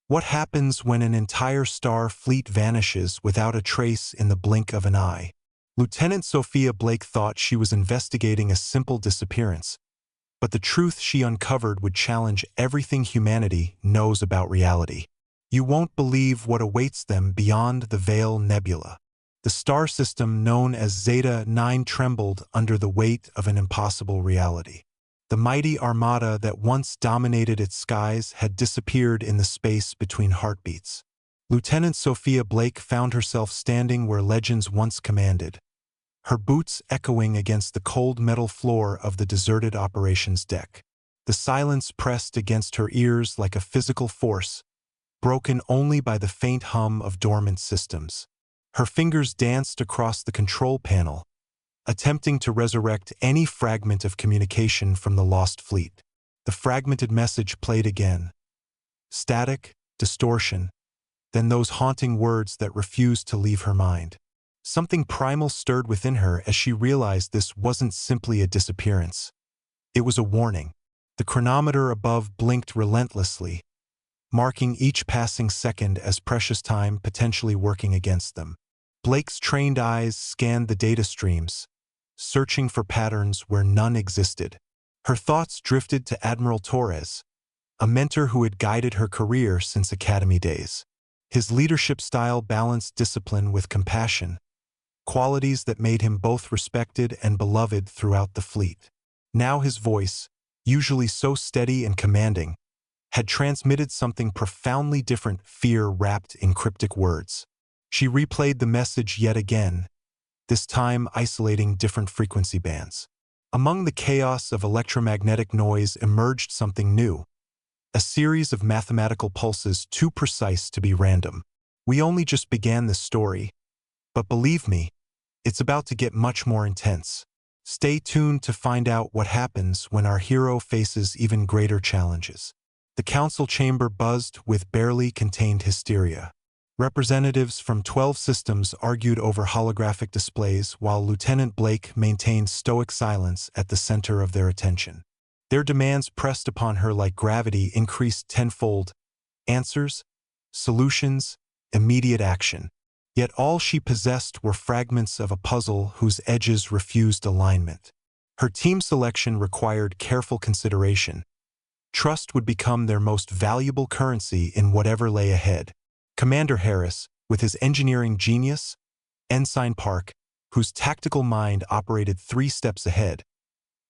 What happens when an entire star fleet vanishes without a trace in the blink of an eye? Lieutenant Sophia Blake thought she was investigating a simple disappearance, but the truth she uncovered would challenge everything humanity knows about reality. You won't believe what awaits them beyond the Veil Nebula. The star system known as Zeta 9 trembled under the weight of an impossible reality. The mighty armada that once dominated its skies had disappeared in the space between heartbeats. Lieutenant Sophia Blake found herself standing where legends once commanded, her boots echoing against the cold metal floor of the deserted operations deck. The silence pressed against her ears like a physical force, broken only by the faint hum of dormant systems. Her fingers danced across the control panel, attempting to resurrect any fragment of communication from the lost fleet. The fragmented message played again. Static, distortion, then those haunting words that refused to leave her mind. Something primal stirred within her as she realized this wasn't simply a disappearance. It was a warning. The chronometer above blinked relentlessly, marking each passing second as precious time potentially working against them. Blake's trained eyes scanned the data streams, searching for patterns where none existed. Her thoughts drifted to Admiral Torres, a mentor who had guided her career since academy days. His leadership style balanced discipline with compassion, qualities that made him both respected and beloved throughout the fleet. Now his voice, usually so steady and commanding, had transmitted something profoundly different, fear wrapped in cryptic words. She replayed the message yet again, this time isolating different frequency bands. Among the chaos of electromagnetic noise emerged something new, a series of mathematical pulses too precise to be random. We only just began this story, but believe me, it's about to get much more intense. Stay tuned to find out what happens when our hero faces even greater challenges. The council chamber buzzed with barely contained hysteria. Representatives from 12 systems argued over holographic displays while Lieutenant Blake maintained stoic silence at the center of their attention. Their demands pressed upon her like gravity increased tenfold. Answers, solutions, immediate action. Yet all she possessed were fragments of a puzzle whose edges refused alignment. Her team selection required careful consideration. Trust would become their most valuable currency in whatever lay ahead. Commander Harris, with his engineering genius, Ensign Park, whose tactical mind operated 3 steps ahead,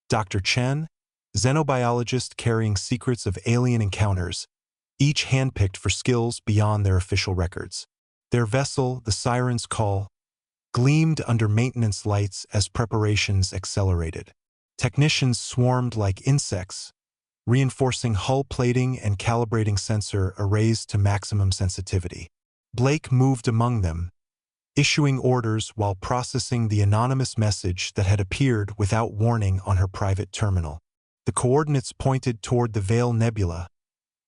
Dr. Chen, xenobiologist carrying secrets of alien encounters, each handpicked for skills beyond their official records. Their vessel, the Siren's Call, gleamed under maintenance lights as preparations accelerated. Technicians swarmed like insects, reinforcing hull plating and calibrating sensor arrays to maximum sensitivity. Blake moved among them, issuing orders while processing the anonymous message that had appeared without warning on her private terminal. The coordinates pointed toward the Veil Nebula,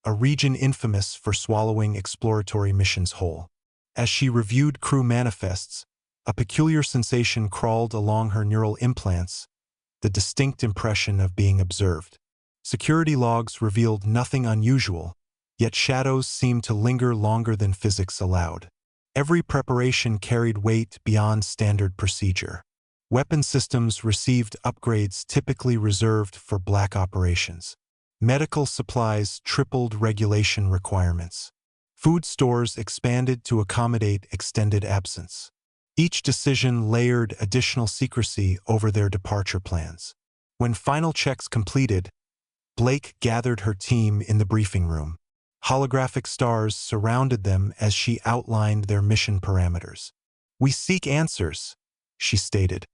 a region infamous for swallowing exploratory missions whole. As she reviewed crew manifests, a peculiar sensation crawled along her neural implants, the distinct impression of being observed. Security logs revealed nothing unusual, yet shadows seemed to linger longer than physics allowed. Every preparation carried weight beyond standard procedure. Weapon systems received upgrades typically reserved for black operations. Medical supplies tripled regulation requirements. Food stores expanded to accommodate extended absence. Each decision layered additional secrecy over their departure plans. When final checks completed, Blake gathered her team in the briefing room. Holographic stars surrounded them as she outlined their mission parameters. "We seek answers," she stated,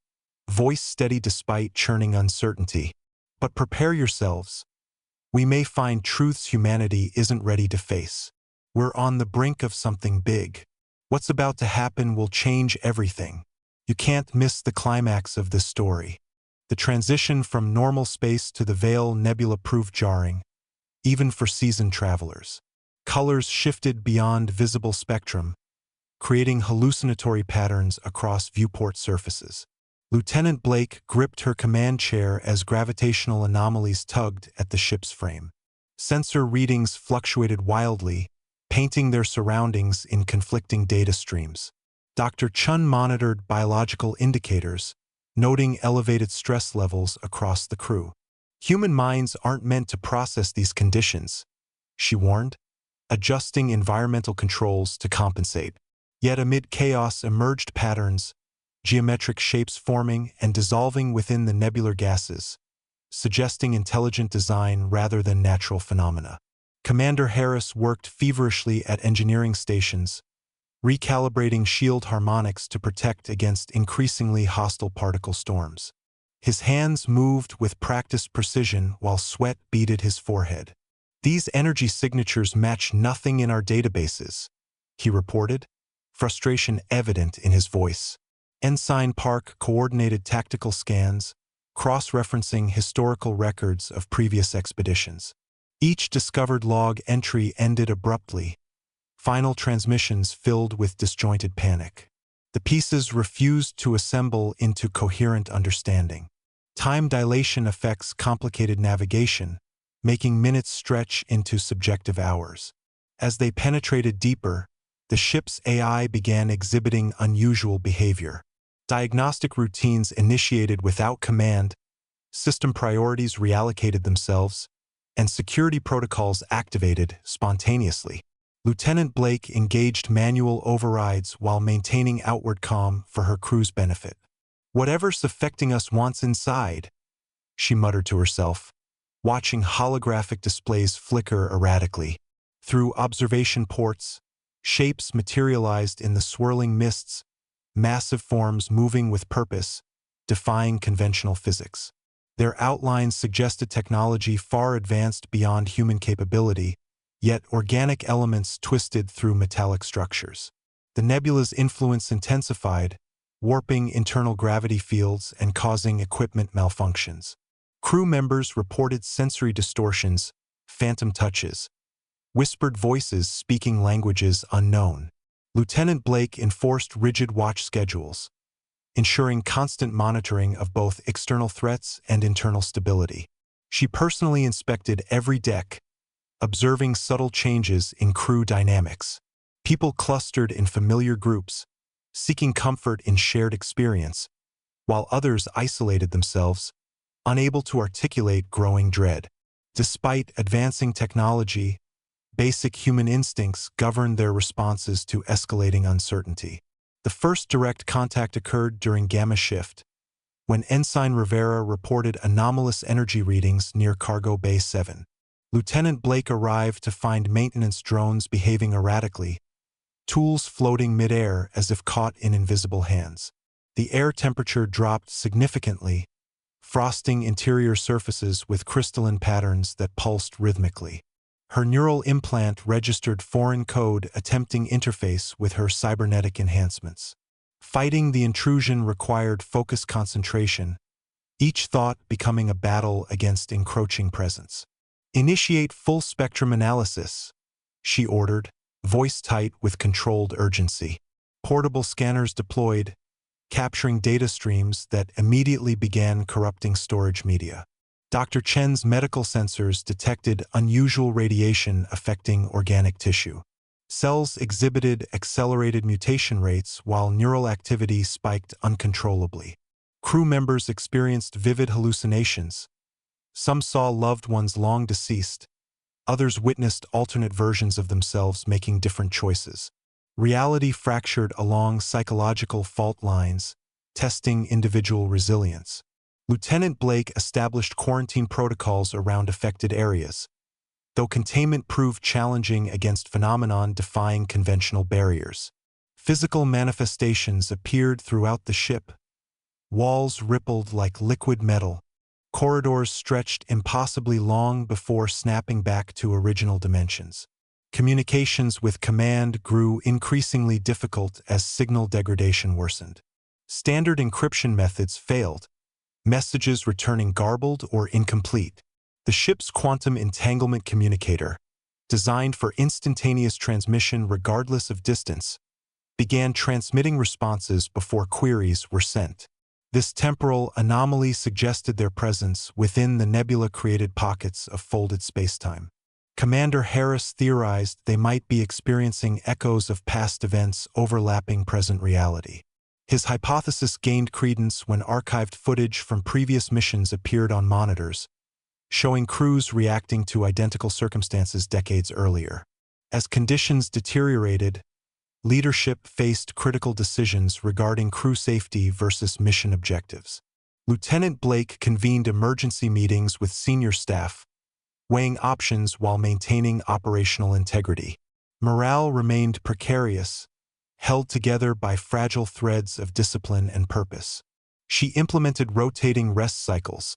voice steady despite churning uncertainty. "But prepare yourselves. We may find truths humanity isn't ready to face. We're on the brink of something big. What's about to happen will change everything. You can't miss the climax of this story." The transition from normal space to the Veil Nebula proved jarring, even for seasoned travelers. Colors shifted beyond visible spectrum, creating hallucinatory patterns across viewport surfaces. Lieutenant Blake gripped her command chair as gravitational anomalies tugged at the ship's frame. Sensor readings fluctuated wildly, painting their surroundings in conflicting data streams. Dr. Chun monitored biological indicators, noting elevated stress levels across the crew. Human minds aren't meant to process these conditions, she warned, adjusting environmental controls to compensate. Yet amid chaos emerged patterns, geometric shapes forming and dissolving within the nebular gases, suggesting intelligent design rather than natural phenomena. Commander Harris worked feverishly at engineering stations, recalibrating shield harmonics to protect against increasingly hostile particle storms. His hands moved with practiced precision while sweat beaded his forehead. "These energy signatures match nothing in our databases," he reported, frustration evident in his voice. Ensign Park coordinated tactical scans, cross-referencing historical records of previous expeditions. Each discovered log entry ended abruptly, final transmissions filled with disjointed panic. The pieces refused to assemble into coherent understanding. Time dilation effects complicated navigation, making minutes stretch into subjective hours. As they penetrated deeper, the ship's AI began exhibiting unusual behavior. Diagnostic routines initiated without command, system priorities reallocated themselves, and security protocols activated spontaneously. Lieutenant Blake engaged manual overrides while maintaining outward calm for her crew's benefit. "Whatever's affecting us wants inside," she muttered to herself, watching holographic displays flicker erratically. Through observation ports, shapes materialized in the swirling mists, massive forms moving with purpose, defying conventional physics. Their outlines suggested technology far advanced beyond human capability, yet organic elements twisted through metallic structures. The nebula's influence intensified, warping internal gravity fields and causing equipment malfunctions. Crew members reported sensory distortions, phantom touches, whispered voices speaking languages unknown. Lieutenant Blake enforced rigid watch schedules, ensuring constant monitoring of both external threats and internal stability. She personally inspected every deck, observing subtle changes in crew dynamics. People clustered in familiar groups, seeking comfort in shared experience, while others isolated themselves, unable to articulate growing dread. Despite advancing technology, basic human instincts governed their responses to escalating uncertainty. The first direct contact occurred during Gamma Shift, when Ensign Rivera reported anomalous energy readings near Cargo Bay 7. Lieutenant Blake arrived to find maintenance drones behaving erratically, tools floating mid-air as if caught in invisible hands. The air temperature dropped significantly, frosting interior surfaces with crystalline patterns that pulsed rhythmically. Her neural implant registered foreign code attempting interface with her cybernetic enhancements. Fighting the intrusion required focused concentration, each thought becoming a battle against encroaching presence. "Initiate full-spectrum analysis," she ordered, voice tight with controlled urgency. Portable scanners deployed, capturing data streams that immediately began corrupting storage media. Dr. Chen's medical sensors detected unusual radiation affecting organic tissue. Cells exhibited accelerated mutation rates while neural activity spiked uncontrollably. Crew members experienced vivid hallucinations. Some saw loved ones long deceased. Others witnessed alternate versions of themselves making different choices. Reality fractured along psychological fault lines, testing individual resilience. Lieutenant Blake established quarantine protocols around affected areas, though containment proved challenging against phenomenon defying conventional barriers. Physical manifestations appeared throughout the ship. Walls rippled like liquid metal. Corridors stretched impossibly long before snapping back to original dimensions. Communications with command grew increasingly difficult as signal degradation worsened. Standard encryption methods failed, messages returning garbled or incomplete. The ship's quantum entanglement communicator, designed for instantaneous transmission regardless of distance, began transmitting responses before queries were sent. This temporal anomaly suggested their presence within the nebula-created pockets of folded spacetime. Commander Harris theorized they might be experiencing echoes of past events overlapping present reality. His hypothesis gained credence when archived footage from previous missions appeared on monitors, showing crews reacting to identical circumstances decades earlier. As conditions deteriorated, leadership faced critical decisions regarding crew safety versus mission objectives. Lieutenant Blake convened emergency meetings with senior staff, weighing options while maintaining operational integrity. Morale remained precarious, held together by fragile threads of discipline and purpose. She implemented rotating rest cycles,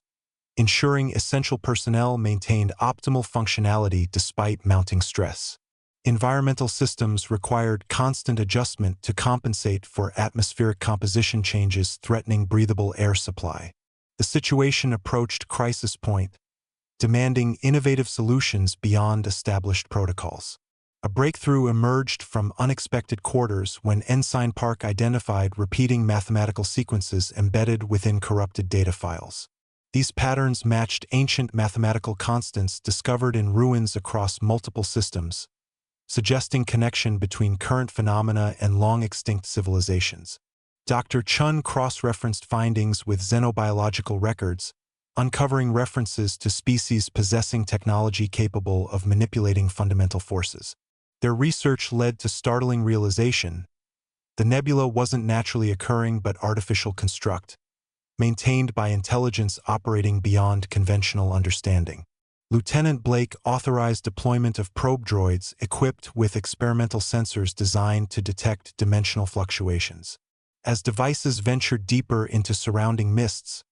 ensuring essential personnel maintained optimal functionality despite mounting stress. Environmental systems required constant adjustment to compensate for atmospheric composition changes threatening breathable air supply. The situation approached crisis point, demanding innovative solutions beyond established protocols. A breakthrough emerged from unexpected quarters when Ensign Park identified repeating mathematical sequences embedded within corrupted data files. These patterns matched ancient mathematical constants discovered in ruins across multiple systems, suggesting connection between current phenomena and long-extinct civilizations. Dr. Chun cross-referenced findings with xenobiological records, uncovering references to species possessing technology capable of manipulating fundamental forces. Their research led to startling realization: the nebula wasn't naturally occurring but artificial construct, maintained by intelligence operating beyond conventional understanding. Lieutenant Blake authorized deployment of probe droids equipped with experimental sensors designed to detect dimensional fluctuations. As devices ventured deeper into surrounding mists,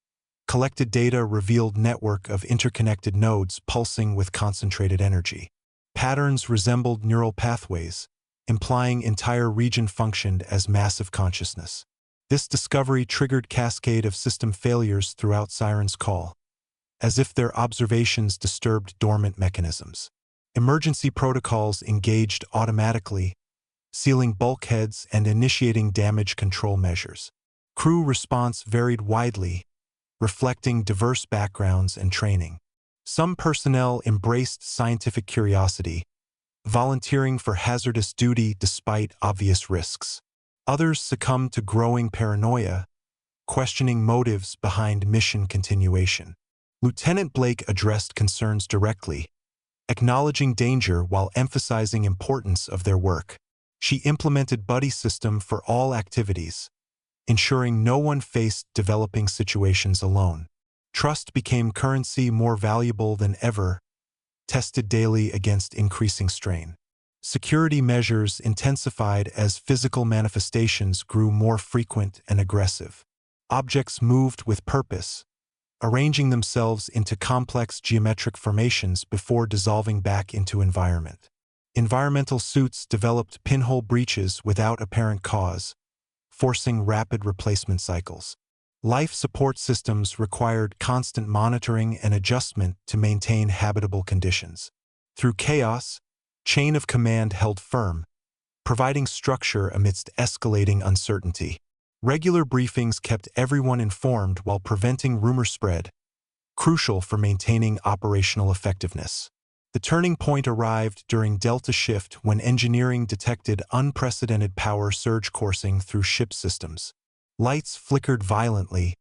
collected data revealed network of interconnected nodes pulsing with concentrated energy. Patterns resembled neural pathways, implying entire region functioned as massive consciousness. This discovery triggered cascade of system failures throughout Siren's Call, as if their observations disturbed dormant mechanisms. Emergency protocols engaged automatically, sealing bulkheads and initiating damage control measures. Crew response varied widely, reflecting diverse backgrounds and training. Some personnel embraced scientific curiosity, volunteering for hazardous duty despite obvious risks. Others succumbed to growing paranoia, questioning motives behind mission continuation. Lieutenant Blake addressed concerns directly, acknowledging danger while emphasizing importance of their work. She implemented buddy system for all activities, ensuring no one faced developing situations alone. Trust became currency more valuable than ever, tested daily against increasing strain. Security measures intensified as physical manifestations grew more frequent and aggressive. Objects moved with purpose, arranging themselves into complex geometric formations before dissolving back into environment. Environmental suits developed pinhole breaches without apparent cause, forcing rapid replacement cycles. Life support systems required constant monitoring and adjustment to maintain habitable conditions. Through chaos, chain of command held firm, providing structure amidst escalating uncertainty. Regular briefings kept everyone informed while preventing rumor spread, crucial for maintaining operational effectiveness. The turning point arrived during Delta Shift when engineering detected unprecedented power surge coursing through ship systems. Lights flickered violently,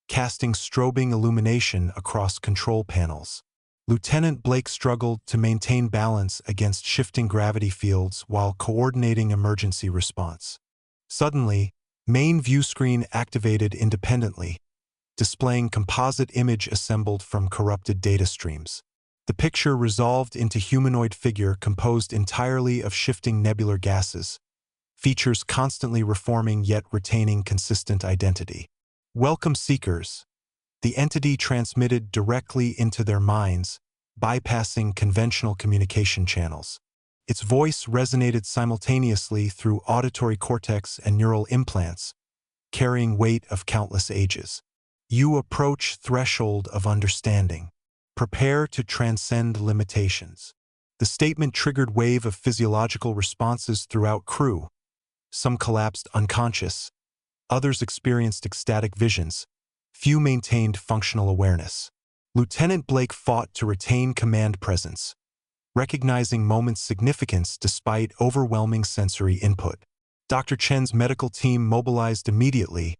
casting strobing illumination across control panels. Lieutenant Blake struggled to maintain balance against shifting gravity fields while coordinating emergency response. Suddenly, main view screen activated independently, displaying composite image assembled from corrupted data streams. The picture resolved into humanoid figure composed entirely of shifting nebular gases, features constantly reforming yet retaining consistent identity. Welcome seekers. The entity transmitted directly into their minds, bypassing conventional communication channels. Its voice resonated simultaneously through auditory cortex and neural implants, carrying weight of countless ages. You approach threshold of understanding. Prepare to transcend limitations. The statement triggered wave of physiological responses throughout crew. Some collapsed unconscious, others experienced ecstatic visions, few maintained functional awareness. Lieutenant Blake fought to retain command presence, recognizing moments' significance despite overwhelming sensory input. Dr. Chen's medical team mobilized immediately,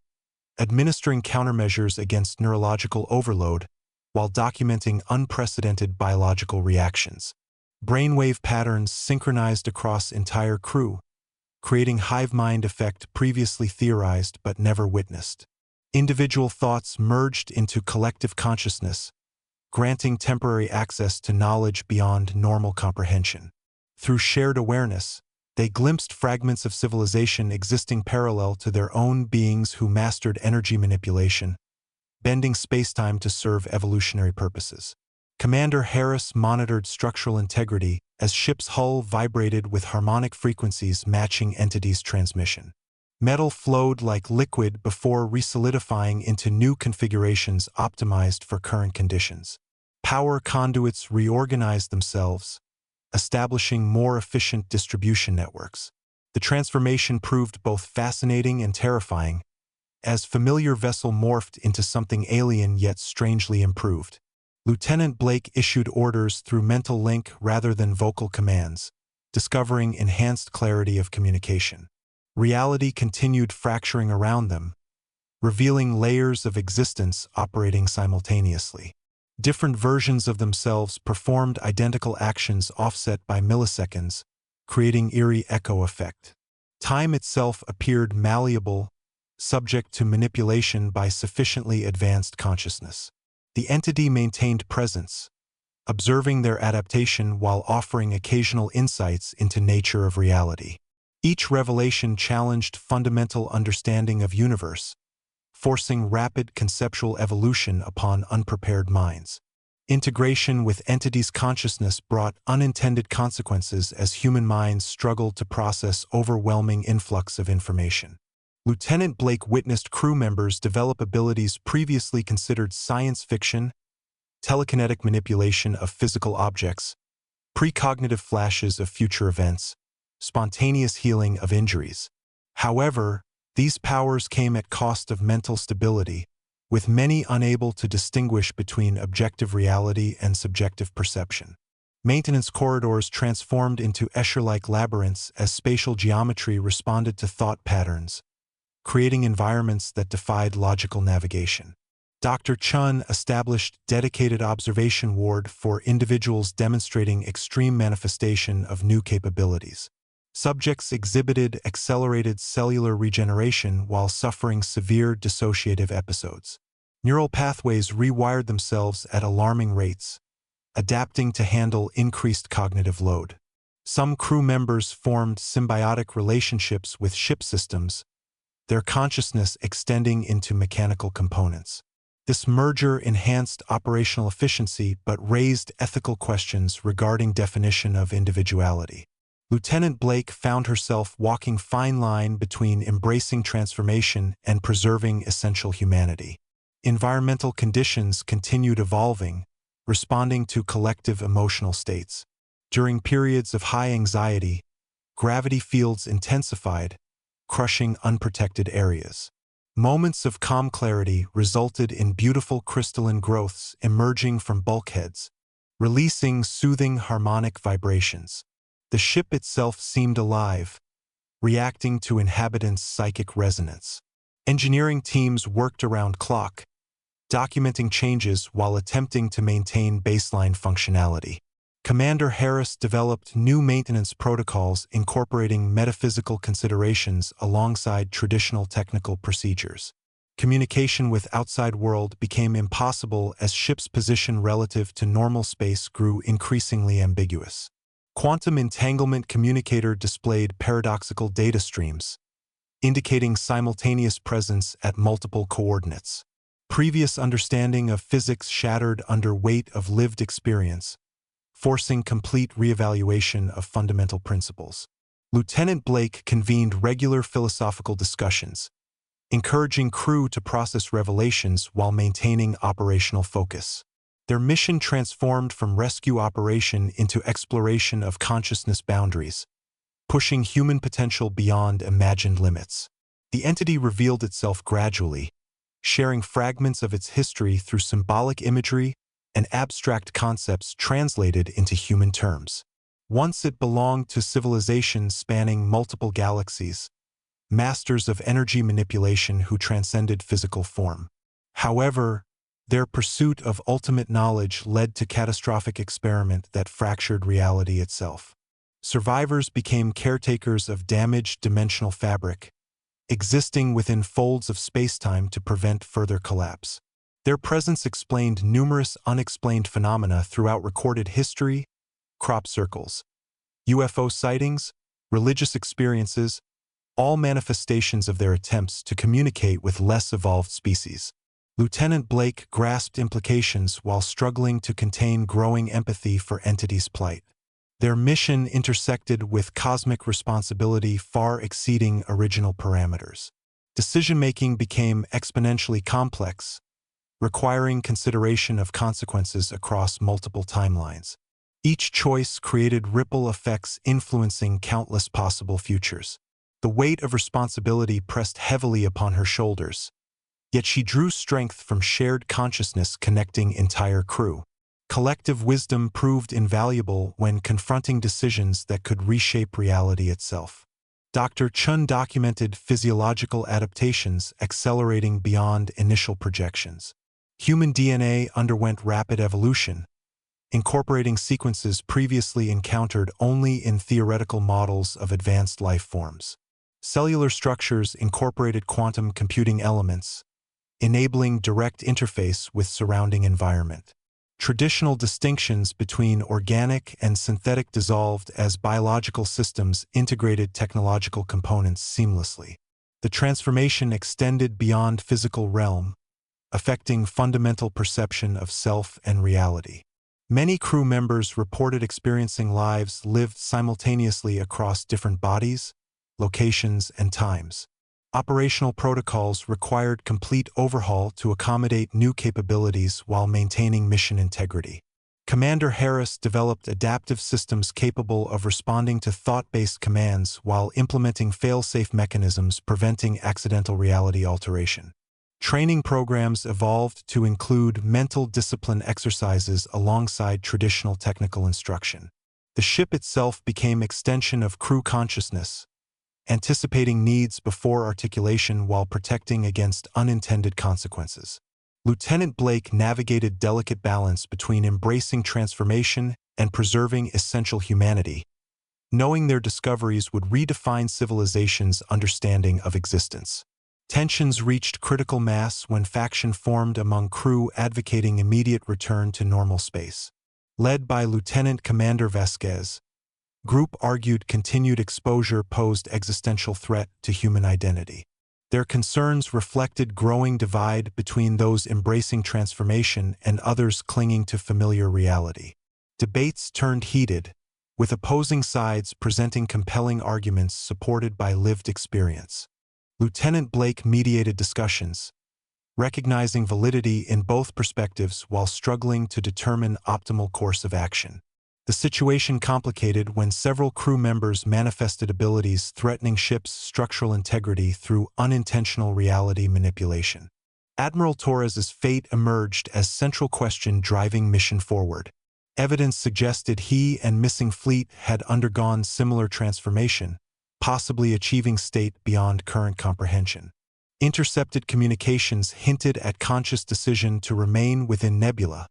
administering countermeasures against neurological overload while documenting unprecedented biological reactions. Brainwave patterns synchronized across entire crew, creating hive mind effect previously theorized but never witnessed. Individual thoughts merged into collective consciousness, granting temporary access to knowledge beyond normal comprehension. Through shared awareness, they glimpsed fragments of civilization existing parallel to their own beings who mastered energy manipulation, bending spacetime to serve evolutionary purposes. Commander Harris monitored structural integrity as ship's hull vibrated with harmonic frequencies matching entities' transmission. Metal flowed like liquid before resolidifying into new configurations optimized for current conditions. Power conduits reorganized themselves, establishing more efficient distribution networks. The transformation proved both fascinating and terrifying, as familiar vessel morphed into something alien yet strangely improved. Lieutenant Blake issued orders through mental link rather than vocal commands, discovering enhanced clarity of communication. Reality continued fracturing around them, revealing layers of existence operating simultaneously. Different versions of themselves performed identical actions offset by milliseconds, creating eerie echo effect. Time itself appeared malleable, subject to manipulation by sufficiently advanced consciousness. The entity maintained presence, observing their adaptation while offering occasional insights into nature of reality. Each revelation challenged fundamental understanding of universe, forcing rapid conceptual evolution upon unprepared minds. Integration with entities' consciousness brought unintended consequences as human minds struggled to process overwhelming influx of information. Lieutenant Blake witnessed crew members develop abilities previously considered science fiction, telekinetic manipulation of physical objects, precognitive flashes of future events, spontaneous healing of injuries. However, these powers came at cost of mental stability, with many unable to distinguish between objective reality and subjective perception. Maintenance corridors transformed into Escher-like labyrinths as spatial geometry responded to thought patterns, creating environments that defied logical navigation. Dr. Chun established dedicated observation ward for individuals demonstrating extreme manifestation of new capabilities. Subjects exhibited accelerated cellular regeneration while suffering severe dissociative episodes. Neural pathways rewired themselves at alarming rates, adapting to handle increased cognitive load. Some crew members formed symbiotic relationships with ship systems, their consciousness extending into mechanical components. This merger enhanced operational efficiency but raised ethical questions regarding definition of individuality. Lieutenant Blake found herself walking fine line between embracing transformation and preserving essential humanity. Environmental conditions continued evolving, responding to collective emotional states. During periods of high anxiety, gravity fields intensified, crushing unprotected areas. Moments of calm clarity resulted in beautiful crystalline growths emerging from bulkheads, releasing soothing harmonic vibrations. The ship itself seemed alive, reacting to inhabitants' psychic resonance. Engineering teams worked around clock, documenting changes while attempting to maintain baseline functionality. Commander Harris developed new maintenance protocols incorporating metaphysical considerations alongside traditional technical procedures. Communication with outside world became impossible as ship's position relative to normal space grew increasingly ambiguous. Quantum entanglement communicator displayed paradoxical data streams, indicating simultaneous presence at multiple coordinates. Previous understanding of physics shattered under weight of lived experience, forcing complete reevaluation of fundamental principles. Lieutenant Blake convened regular philosophical discussions, encouraging crew to process revelations while maintaining operational focus. Their mission transformed from rescue operation into exploration of consciousness boundaries, pushing human potential beyond imagined limits. The entity revealed itself gradually, sharing fragments of its history through symbolic imagery, and abstract concepts translated into human terms. Once it belonged to civilizations spanning multiple galaxies, masters of energy manipulation who transcended physical form. However, their pursuit of ultimate knowledge led to catastrophic experiment that fractured reality itself. Survivors became caretakers of damaged dimensional fabric, existing within folds of spacetime to prevent further collapse. Their presence explained numerous unexplained phenomena throughout recorded history, crop circles, UFO sightings, religious experiences, all manifestations of their attempts to communicate with less evolved species. Lieutenant Blake grasped implications while struggling to contain growing empathy for entities' plight. Their mission intersected with cosmic responsibility far exceeding original parameters. Decision-making became exponentially complex, requiring consideration of consequences across multiple timelines. Each choice created ripple effects influencing countless possible futures. The weight of responsibility pressed heavily upon her shoulders, yet she drew strength from shared consciousness connecting entire crew. Collective wisdom proved invaluable when confronting decisions that could reshape reality itself. Dr. Chun documented physiological adaptations accelerating beyond initial projections. Human DNA underwent rapid evolution, incorporating sequences previously encountered only in theoretical models of advanced life forms. Cellular structures incorporated quantum computing elements, enabling direct interface with surrounding environment. Traditional distinctions between organic and synthetic dissolved as biological systems integrated technological components seamlessly. The transformation extended beyond physical realm, affecting fundamental perception of self and reality. Many crew members reported experiencing lives lived simultaneously across different bodies, locations, and times. Operational protocols required complete overhaul to accommodate new capabilities while maintaining mission integrity. Commander Harris developed adaptive systems capable of responding to thought-based commands while implementing fail-safe mechanisms preventing accidental reality alteration. Training programs evolved to include mental discipline exercises alongside traditional technical instruction. The ship itself became extension of crew consciousness, anticipating needs before articulation while protecting against unintended consequences. Lieutenant Blake navigated delicate balance between embracing transformation and preserving essential humanity, knowing their discoveries would redefine civilization's understanding of existence. Tensions reached critical mass when faction formed among crew advocating immediate return to normal space. Led by Lieutenant Commander Vasquez, group argued continued exposure posed existential threat to human identity. Their concerns reflected growing divide between those embracing transformation and others clinging to familiar reality. Debates turned heated, with opposing sides presenting compelling arguments supported by lived experience. Lieutenant Blake mediated discussions, recognizing validity in both perspectives while struggling to determine optimal course of action. The situation complicated when several crew members manifested abilities threatening ship's structural integrity through unintentional reality manipulation. Admiral Torres's fate emerged as central question driving mission forward. Evidence suggested he and missing fleet had undergone similar transformation, possibly achieving state beyond current comprehension. Intercepted communications hinted at conscious decision to remain within nebula,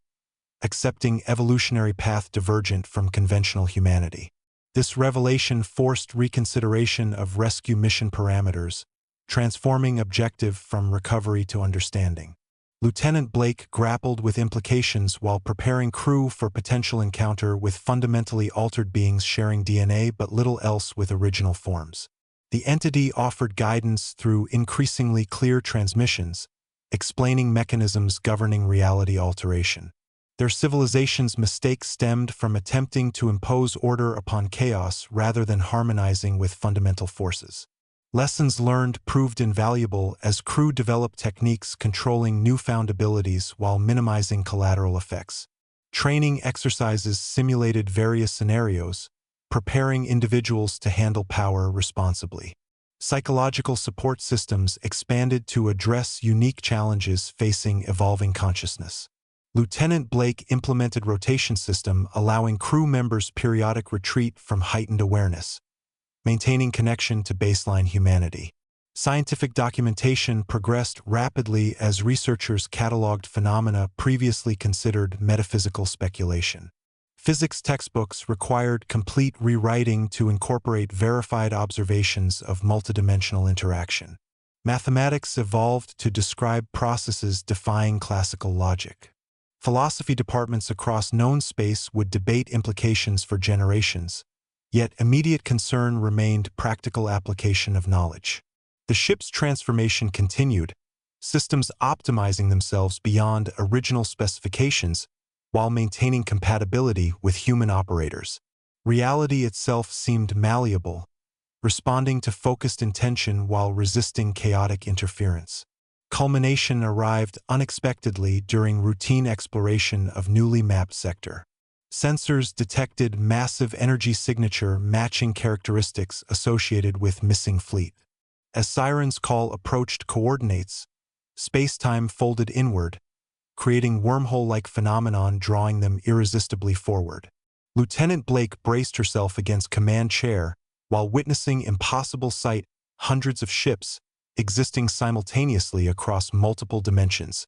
accepting evolutionary path divergent from conventional humanity. This revelation forced reconsideration of rescue mission parameters, transforming objective from recovery to understanding. Lieutenant Blake grappled with implications while preparing crew for potential encounter with fundamentally altered beings sharing DNA but little else with original forms. The entity offered guidance through increasingly clear transmissions, explaining mechanisms governing reality alteration. Their civilization's mistake stemmed from attempting to impose order upon chaos rather than harmonizing with fundamental forces. Lessons learned proved invaluable as crew developed techniques controlling newfound abilities while minimizing collateral effects. Training exercises simulated various scenarios, preparing individuals to handle power responsibly. Psychological support systems expanded to address unique challenges facing evolving consciousness. Lieutenant Blake implemented rotation system, allowing crew members periodic retreat from heightened awareness, maintaining connection to baseline humanity. Scientific documentation progressed rapidly as researchers cataloged phenomena previously considered metaphysical speculation. Physics textbooks required complete rewriting to incorporate verified observations of multidimensional interaction. Mathematics evolved to describe processes defying classical logic. Philosophy departments across known space would debate implications for generations, yet immediate concern remained practical application of knowledge. The ship's transformation continued, systems optimizing themselves beyond original specifications while maintaining compatibility with human operators. Reality itself seemed malleable, responding to focused intention while resisting chaotic interference. Culmination arrived unexpectedly during routine exploration of newly mapped sector. Sensors detected massive energy signature matching characteristics associated with missing fleet. As Siren's call approached coordinates, space-time folded inward, creating wormhole-like phenomenon drawing them irresistibly forward. Lieutenant Blake braced herself against command chair while witnessing impossible sight hundreds of ships existing simultaneously across multiple dimensions,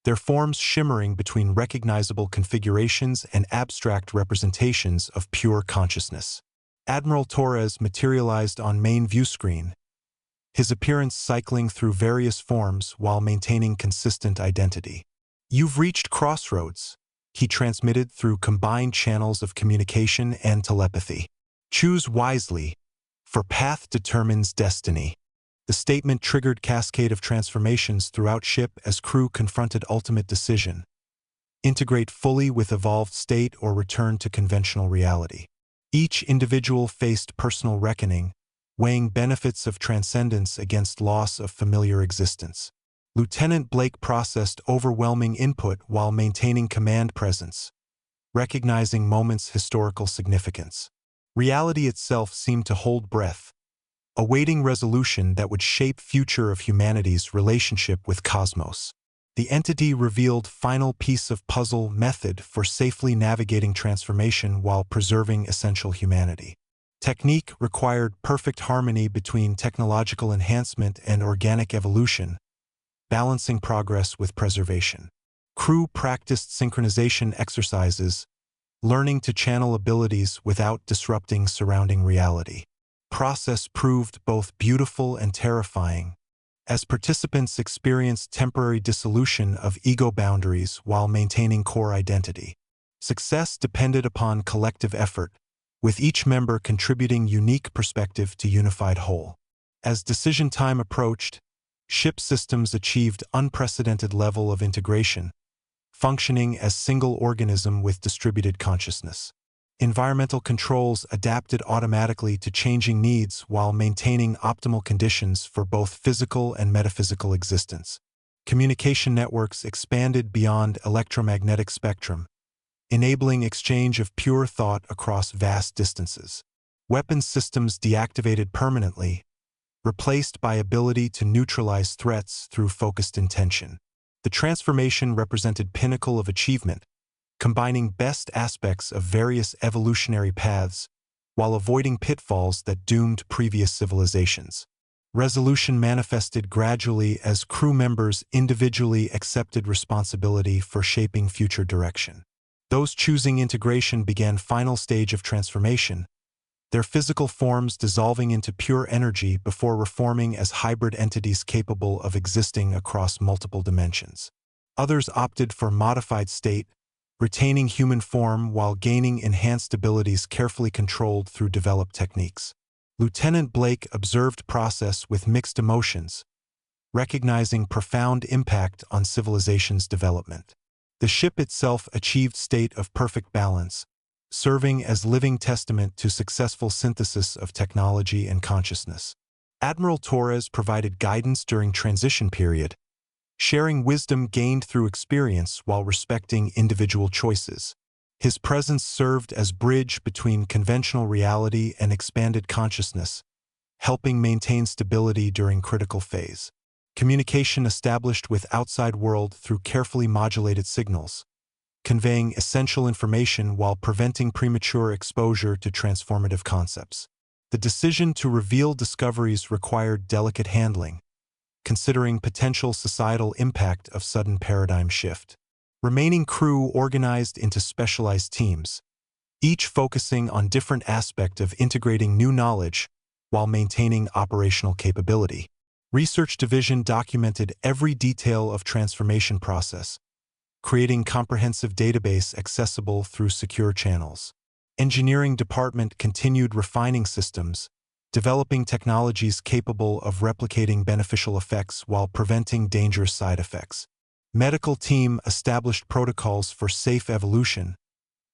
their forms shimmering between recognizable configurations and abstract representations of pure consciousness. Admiral Torres materialized on main view screen, his appearance cycling through various forms while maintaining consistent identity. "You've reached crossroads," he transmitted through combined channels of communication and telepathy. "Choose wisely, for path determines destiny." The statement triggered cascade of transformations throughout ship as crew confronted ultimate decision: integrate fully with evolved state or return to conventional reality. Each individual faced personal reckoning, weighing benefits of transcendence against loss of familiar existence. Lieutenant Blake processed overwhelming input while maintaining command presence, recognizing moments' historical significance. Reality itself seemed to hold breath, awaiting resolution that would shape future of humanity's relationship with cosmos. The entity revealed final piece of puzzle method for safely navigating transformation while preserving essential humanity. Technique required perfect harmony between technological enhancement and organic evolution, balancing progress with preservation. Crew practiced synchronization exercises, learning to channel abilities without disrupting surrounding reality. Process proved both beautiful and terrifying, as participants experienced temporary dissolution of ego boundaries while maintaining core identity. Success depended upon collective effort, with each member contributing unique perspective to unified whole. As decision time approached, ship systems achieved unprecedented level of integration, functioning as single organism with distributed consciousness. Environmental controls adapted automatically to changing needs while maintaining optimal conditions for both physical and metaphysical existence. Communication networks expanded beyond electromagnetic spectrum, enabling exchange of pure thought across vast distances. Weapons systems deactivated permanently, replaced by ability to neutralize threats through focused intention. The transformation represented pinnacle of achievement, combining best aspects of various evolutionary paths while avoiding pitfalls that doomed previous civilizations. Resolution manifested gradually as crew members individually accepted responsibility for shaping future direction. Those choosing integration began final stage of transformation, their physical forms dissolving into pure energy before reforming as hybrid entities capable of existing across multiple dimensions. Others opted for modified state, retaining human form while gaining enhanced abilities carefully controlled through developed techniques. Lieutenant Blake observed process with mixed emotions, recognizing profound impact on civilization's development. The ship itself achieved state of perfect balance, serving as living testament to successful synthesis of technology and consciousness. Admiral Torres provided guidance during transition period, sharing wisdom gained through experience while respecting individual choices. His presence served as bridge between conventional reality and expanded consciousness, helping maintain stability during critical phase. Communication established with outside world through carefully modulated signals, conveying essential information while preventing premature exposure to transformative concepts. The decision to reveal discoveries required delicate handling, considering potential societal impact of sudden paradigm shift. Remaining crew organized into specialized teams, each focusing on different aspects of integrating new knowledge while maintaining operational capability. Research division documented every detail of transformation process, creating comprehensive database accessible through secure channels. Engineering department continued refining systems, developing technologies capable of replicating beneficial effects while preventing dangerous side effects. Medical team established protocols for safe evolution,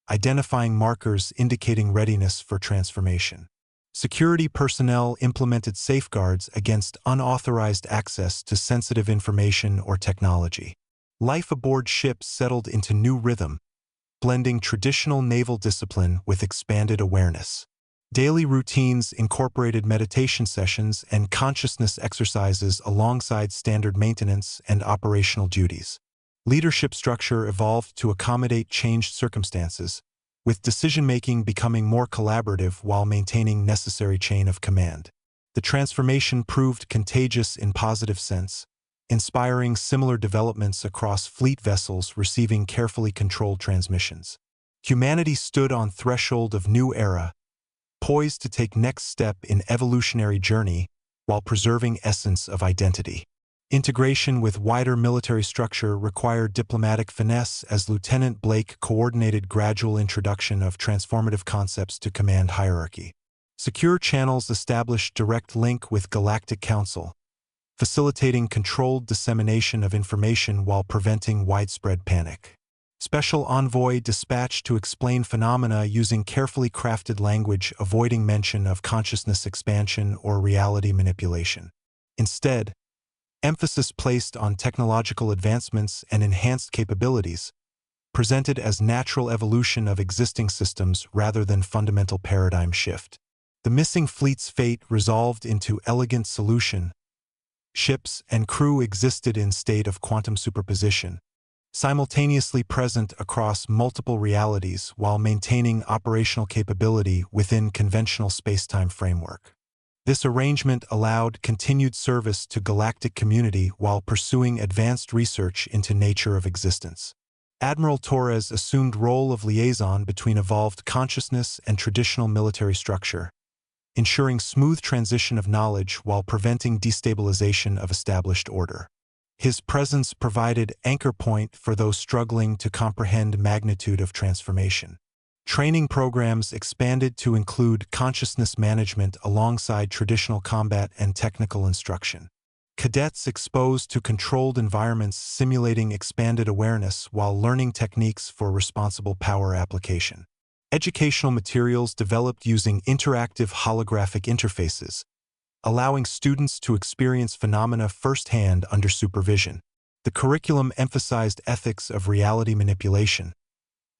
identifying markers indicating readiness for transformation. Security personnel implemented safeguards against unauthorized access to sensitive information or technology. Life aboard ships settled into new rhythm, blending traditional naval discipline with expanded awareness. Daily routines incorporated meditation sessions and consciousness exercises alongside standard maintenance and operational duties. Leadership structure evolved to accommodate changed circumstances, with decision-making becoming more collaborative while maintaining necessary chain of command. The transformation proved contagious in positive sense, inspiring similar developments across fleet vessels receiving carefully controlled transmissions. Humanity stood on threshold of new era, poised to take next step in evolutionary journey while preserving essence of identity. Integration with wider military structure required diplomatic finesse as Lieutenant Blake coordinated gradual introduction of transformative concepts to command hierarchy. Secure channels established direct link with Galactic Council, facilitating controlled dissemination of information while preventing widespread panic. Special envoy dispatched to explain phenomena using carefully crafted language, avoiding mention of consciousness expansion or reality manipulation. Instead, emphasis placed on technological advancements and enhanced capabilities, presented as natural evolution of existing systems rather than fundamental paradigm shift. The missing fleet's fate resolved into elegant solution. Ships and crew existed in state of quantum superposition, simultaneously present across multiple realities while maintaining operational capability within conventional spacetime framework. This arrangement allowed continued service to galactic community while pursuing advanced research into nature of existence. Admiral Torres assumed role of liaison between evolved consciousness and traditional military structure, ensuring smooth transition of knowledge while preventing destabilization of established order. His presence provided anchor point for those struggling to comprehend magnitude of transformation. Training programs expanded to include consciousness management alongside traditional combat and technical instruction. Cadets exposed to controlled environments simulating expanded awareness while learning techniques for responsible power application. Educational materials developed using interactive holographic interfaces, allowing students to experience phenomena firsthand under supervision. The curriculum emphasized ethics of reality manipulation,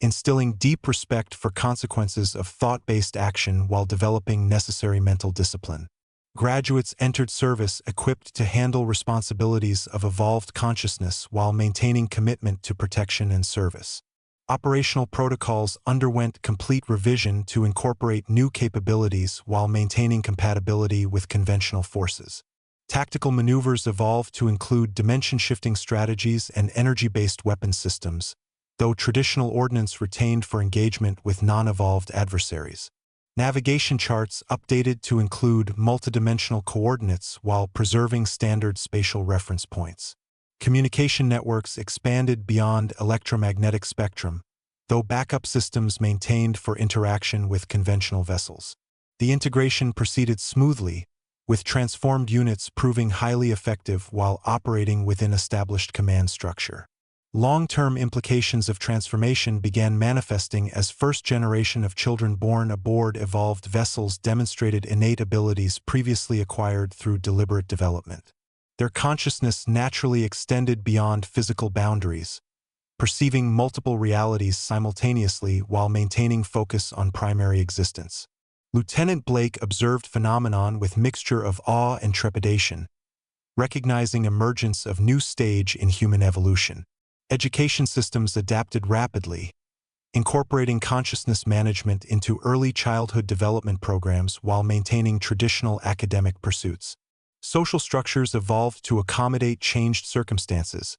instilling deep respect for consequences of thought-based action while developing necessary mental discipline. Graduates entered service equipped to handle responsibilities of evolved consciousness while maintaining commitment to protection and service. Operational protocols underwent complete revision to incorporate new capabilities while maintaining compatibility with conventional forces. Tactical maneuvers evolved to include dimension-shifting strategies and energy-based weapon systems, though traditional ordnance retained for engagement with non-evolved adversaries. Navigation charts updated to include multidimensional coordinates while preserving standard spatial reference points. Communication networks expanded beyond electromagnetic spectrum, though backup systems maintained for interaction with conventional vessels. The integration proceeded smoothly, with transformed units proving highly effective while operating within established command structure. Long-term implications of transformation began manifesting as first generation of children born aboard evolved vessels demonstrated innate abilities previously acquired through deliberate development. Their consciousness naturally extended beyond physical boundaries, perceiving multiple realities simultaneously while maintaining focus on primary existence. Lieutenant Blake observed phenomenon with mixture of awe and trepidation, recognizing emergence of new stage in human evolution. Education systems adapted rapidly, incorporating consciousness management into early childhood development programs while maintaining traditional academic pursuits. Social structures evolved to accommodate changed circumstances,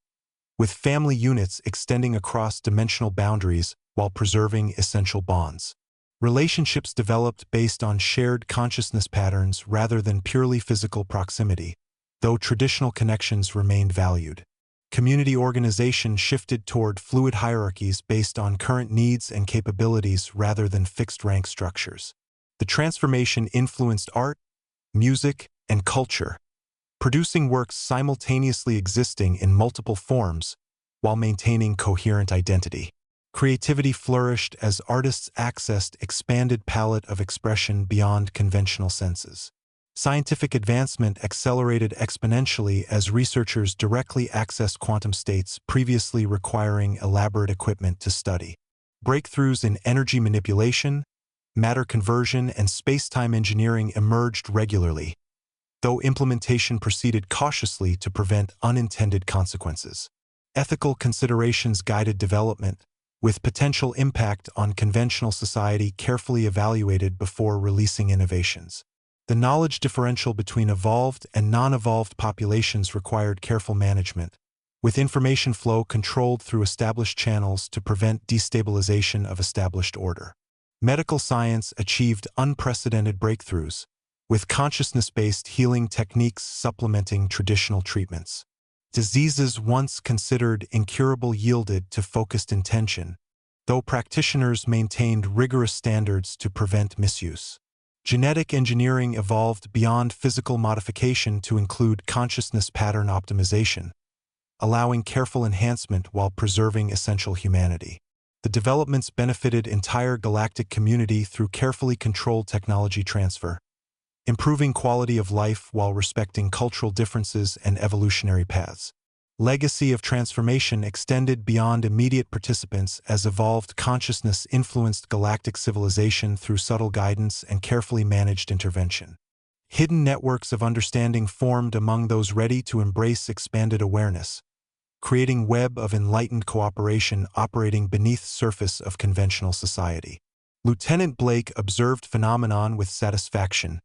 with family units extending across dimensional boundaries while preserving essential bonds. Relationships developed based on shared consciousness patterns rather than purely physical proximity, though traditional connections remained valued. Community organization shifted toward fluid hierarchies based on current needs and capabilities rather than fixed rank structures. The transformation influenced art, music, and culture, producing works simultaneously existing in multiple forms while maintaining coherent identity. Creativity flourished as artists accessed expanded palette of expression beyond conventional senses. Scientific advancement accelerated exponentially as researchers directly accessed quantum states previously requiring elaborate equipment to study. Breakthroughs in energy manipulation, matter conversion, and space-time engineering emerged regularly, though implementation proceeded cautiously to prevent unintended consequences. Ethical considerations guided development, with potential impact on conventional society carefully evaluated before releasing innovations. The knowledge differential between evolved and non-evolved populations required careful management, with information flow controlled through established channels to prevent destabilization of established order. Medical science achieved unprecedented breakthroughs, with consciousness-based healing techniques supplementing traditional treatments. Diseases once considered incurable yielded to focused intention, though practitioners maintained rigorous standards to prevent misuse. Genetic engineering evolved beyond physical modification to include consciousness pattern optimization, allowing careful enhancement while preserving essential humanity. The developments benefited entire galactic community through carefully controlled technology transfer, improving quality of life while respecting cultural differences and evolutionary paths. Legacy of transformation extended beyond immediate participants as evolved consciousness influenced galactic civilization through subtle guidance and carefully managed intervention. Hidden networks of understanding formed among those ready to embrace expanded awareness, creating web of enlightened cooperation operating beneath the surface of conventional society. Lieutenant Blake observed phenomenon with satisfaction,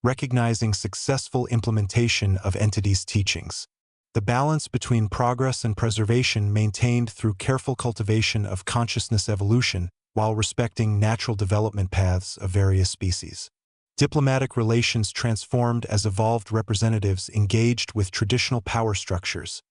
recognizing successful implementation of entities' teachings. The balance between progress and preservation maintained through careful cultivation of consciousness evolution while respecting natural development paths of various species. Diplomatic relations transformed as evolved representatives engaged with traditional power structures,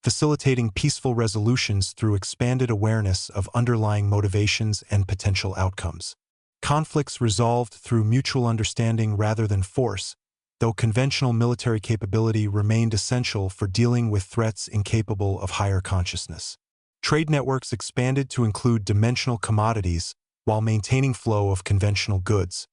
facilitating peaceful resolutions through expanded awareness of underlying motivations and potential outcomes. Conflicts resolved through mutual understanding rather than force, though conventional military capability remained essential for dealing with threats incapable of higher consciousness. Trade networks expanded to include dimensional commodities while maintaining flow of conventional goods,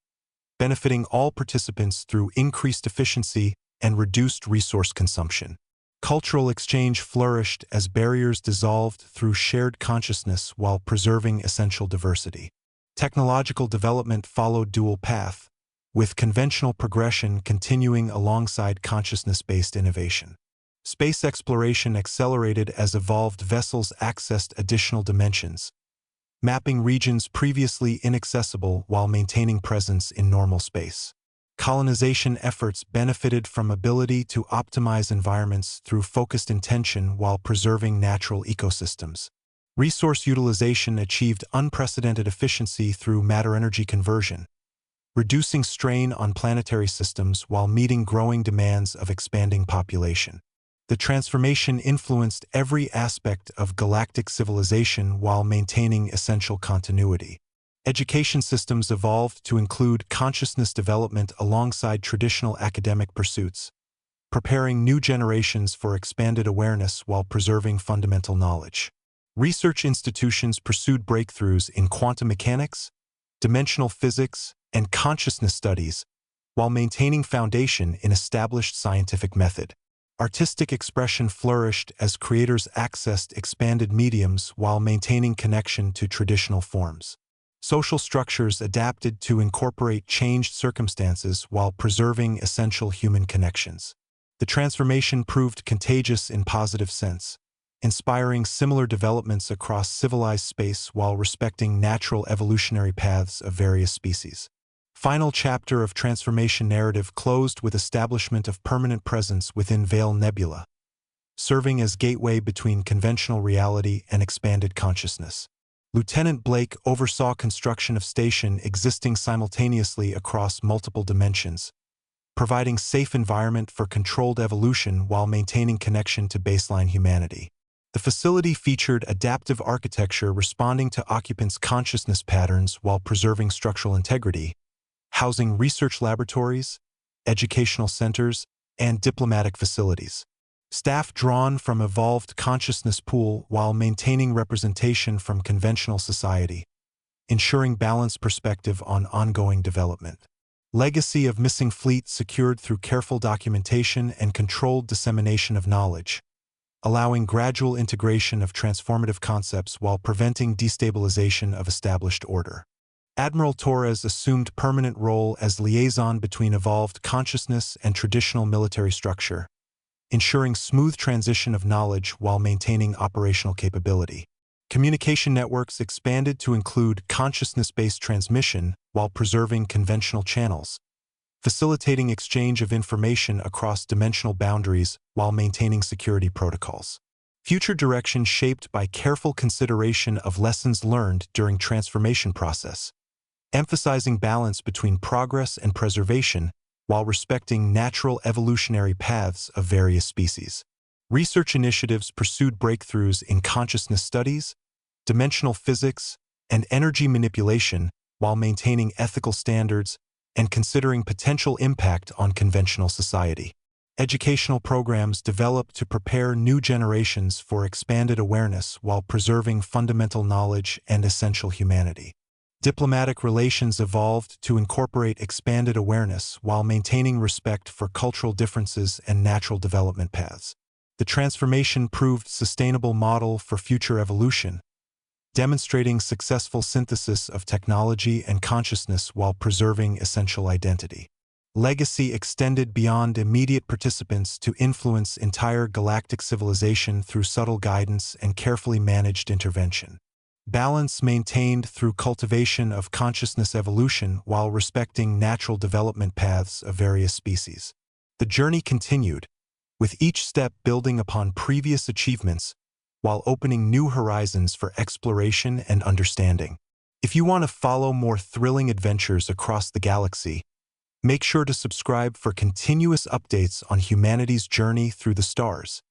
benefiting all participants through increased efficiency and reduced resource consumption. Cultural exchange flourished as barriers dissolved through shared consciousness while preserving essential diversity. Technological development followed dual path, with conventional progression continuing alongside consciousness-based innovation. Space exploration accelerated as evolved vessels accessed additional dimensions, mapping regions previously inaccessible while maintaining presence in normal space. Colonization efforts benefited from ability to optimize environments through focused intention while preserving natural ecosystems. Resource utilization achieved unprecedented efficiency through matter-energy conversion, reducing strain on planetary systems while meeting growing demands of expanding population. The transformation influenced every aspect of galactic civilization while maintaining essential continuity. Education systems evolved to include consciousness development alongside traditional academic pursuits, preparing new generations for expanded awareness while preserving fundamental knowledge. Research institutions pursued breakthroughs in quantum mechanics, dimensional physics, and consciousness studies while maintaining foundation in established scientific method. Artistic expression flourished as creators accessed expanded mediums while maintaining connection to traditional forms. Social structures adapted to incorporate changed circumstances while preserving essential human connections. The transformation proved contagious in positive sense, inspiring similar developments across civilized space while respecting natural evolutionary paths of various species. Final chapter of transformation narrative closed with establishment of permanent presence within Veil Nebula, serving as gateway between conventional reality and expanded consciousness. Lieutenant Blake oversaw construction of station existing simultaneously across multiple dimensions, providing safe environment for controlled evolution while maintaining connection to baseline humanity. The facility featured adaptive architecture responding to occupants' consciousness patterns while preserving structural integrity, housing research laboratories, educational centers, and diplomatic facilities. Staff drawn from evolved consciousness pool while maintaining representation from conventional society, ensuring balanced perspective on ongoing development. Legacy of missing fleet secured through careful documentation and controlled dissemination of knowledge, allowing gradual integration of transformative concepts while preventing destabilization of established order. Admiral Torres assumed permanent role as liaison between evolved consciousness and traditional military structure, ensuring smooth transition of knowledge while maintaining operational capability. Communication networks expanded to include consciousness-based transmission while preserving conventional channels, facilitating exchange of information across dimensional boundaries while maintaining security protocols. Future direction shaped by careful consideration of lessons learned during transformation process, emphasizing balance between progress and preservation while respecting natural evolutionary paths of various species. Research initiatives pursued breakthroughs in consciousness studies, dimensional physics, and energy manipulation while maintaining ethical standards and considering potential impact on conventional society. Educational programs developed to prepare new generations for expanded awareness while preserving fundamental knowledge and essential humanity. Diplomatic relations evolved to incorporate expanded awareness while maintaining respect for cultural differences and natural development paths. The transformation proved sustainable model for future evolution, demonstrating successful synthesis of technology and consciousness while preserving essential identity. Legacy extended beyond immediate participants to influence entire galactic civilization through subtle guidance and carefully managed intervention. Balance maintained through cultivation of consciousness evolution while respecting natural development paths of various species. The journey continued, with each step building upon previous achievements while opening new horizons for exploration and understanding. If you want to follow more thrilling adventures across the galaxy, make sure to subscribe for continuous updates on humanity's journey through the stars.